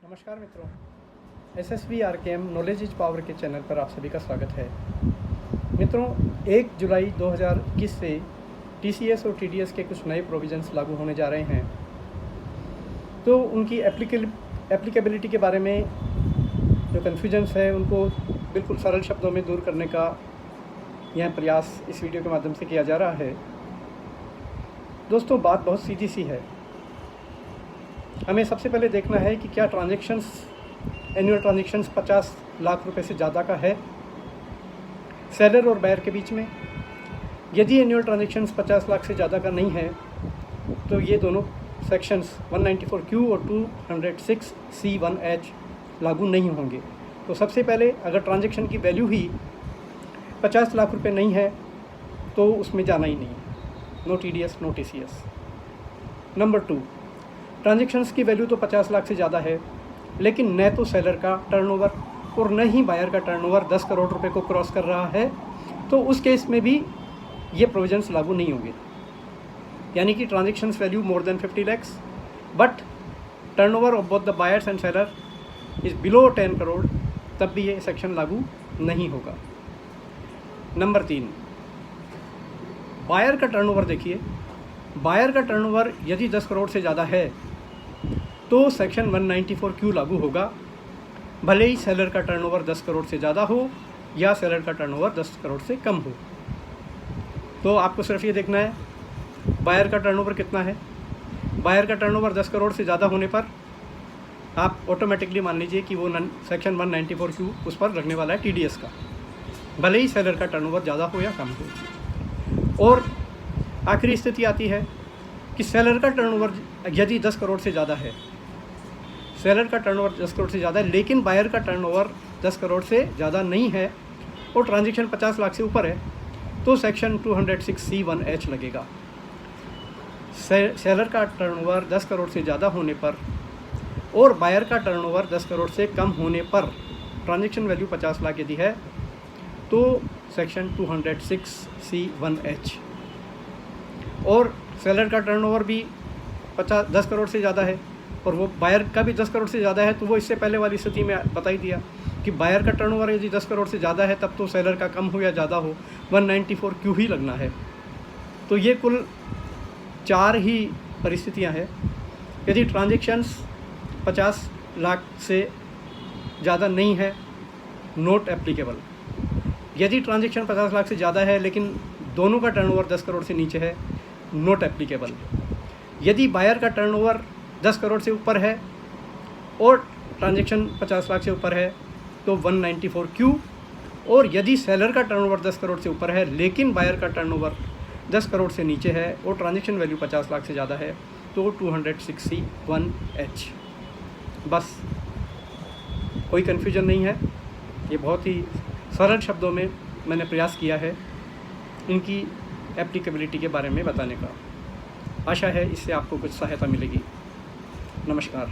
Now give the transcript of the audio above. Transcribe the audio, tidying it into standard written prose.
नमस्कार मित्रों, SSB RKM knowledge is power के चैनल पर आप सभी का स्वागत है। मित्रों, 1 जुलाई 2021 से TCS और TDS के कुछ नए प्रोविज़न्स लागू होने जा रहे हैं। तो उनकी एप्लीकेबिलिटी के बारे में जो कन्फ्यूजन्स है उनको बिल्कुल सरल शब्दों में दूर करने का यह प्रयास इस वीडियो के माध्यम से किया जा रहा है। दोस्तों, बात बहुत सीधी सी है। हमें सबसे पहले देखना है कि क्या एनुअल ट्रांजैक्शंस 50 लाख रुपए से ज़्यादा का है सेलर और बायर के बीच में। यदि एनुअल ट्रांजैक्शंस 50 लाख से ज़्यादा का नहीं है तो ये दोनों सेक्शंस 194Q और 206C1H लागू नहीं होंगे। तो सबसे पहले अगर ट्रांजैक्शन की वैल्यू ही 50 लाख रुपए नहीं है तो उसमें जाना ही नहीं, no TDS no TCS। Number 2, transactions की वैल्यू तो 50 लाख से ज़्यादा है, लेकिन न तो सेलर का टर्नओवर और न ही बायर का टर्नओवर 10 करोड़ रुपए को क्रॉस कर रहा है, तो उस केस में भी ये प्रोविजंस लागू नहीं होंगे। यानी कि transactions value more than 50 lakhs but turnover of both the buyers and seller is below 10 crore, तब भी ये सेक्शन लागू नहीं होगा। नंबर 3, बायर का टर्नओवर देखिए। बायर का टर्नओवर यदि 10 करोड़ से ज़्यादा है तो सेक्शन 194Q लागू होगा, भले ही सेलर का टर्नओवर 10 करोड़ से ज़्यादा हो या सेलर का टर्नओवर 10 करोड़ से कम हो। तो आपको सिर्फ ये देखना है बायर का टर्नओवर कितना है। बायर का टर्नओवर 10 करोड़ से ज़्यादा होने पर आप ऑटोमेटिकली मान लीजिए कि वो सेक्शन 194Q उस पर लगने वाला है TDS का, भले ही सेलर का टर्नओवर ज़्यादा हो या कम हो। और आखिरी स्थिति आती है कि सेलर का टर्नओवर यदि 10 करोड़ से ज़्यादा है, सेलर का टर्नओवर 10 करोड़ से ज़्यादा है लेकिन बायर का टर्नओवर 10 करोड़ से ज़्यादा नहीं है और ट्रांजैक्शन 50 लाख से ऊपर है, तो सेक्शन 206C1H लगेगा। सेलर का टर्नओवर 10 करोड़ से ज़्यादा होने पर और बायर का टर्नओवर 10 करोड़ से कम होने पर ट्रांजैक्शन वैल्यू 50 लाख यदि है तो सेक्शन 206C1H। और सेलर का टर्नओवर भी 10 करोड़ से ज़्यादा है और वो बायर का भी 10 करोड़ से ज़्यादा है, तो वो इससे पहले वाली स्थिति में बता ही दिया कि बायर का टर्नओवर यदि 10 करोड़ से ज़्यादा है तब तो सेलर का कम हो या ज़्यादा हो 194Q ही लगना है। तो ये कुल 4 ही परिस्थितियाँ हैं। यदि ट्रांजैक्शंस 50 लाख से ज़्यादा नहीं है, नोट एप्लीकेबल। यदि ट्रांजैक्शन 50 लाख से ज़्यादा है लेकिन दोनों का टर्नओवर 10 करोड़ से नीचे है, नोट एप्लीकेबल। यदि बायर का टर्नओवर 10 करोड़ से ऊपर है और ट्रांजैक्शन 50 लाख से ऊपर है तो 194Q, और यदि सेलर का टर्नओवर 10 करोड़ से ऊपर है लेकिन बायर का टर्नओवर 10 करोड़ से नीचे है और ट्रांजैक्शन वैल्यू 50 लाख से ज़्यादा है तो 206C1H। बस, कोई कन्फ्यूजन नहीं है। ये बहुत ही सरल शब्दों में मैंने प्रयास किया है इनकी एप्लीकेबिलिटी के बारे में बताने का। आशा है इससे आपको कुछ सहायता मिलेगी। नमस्कार।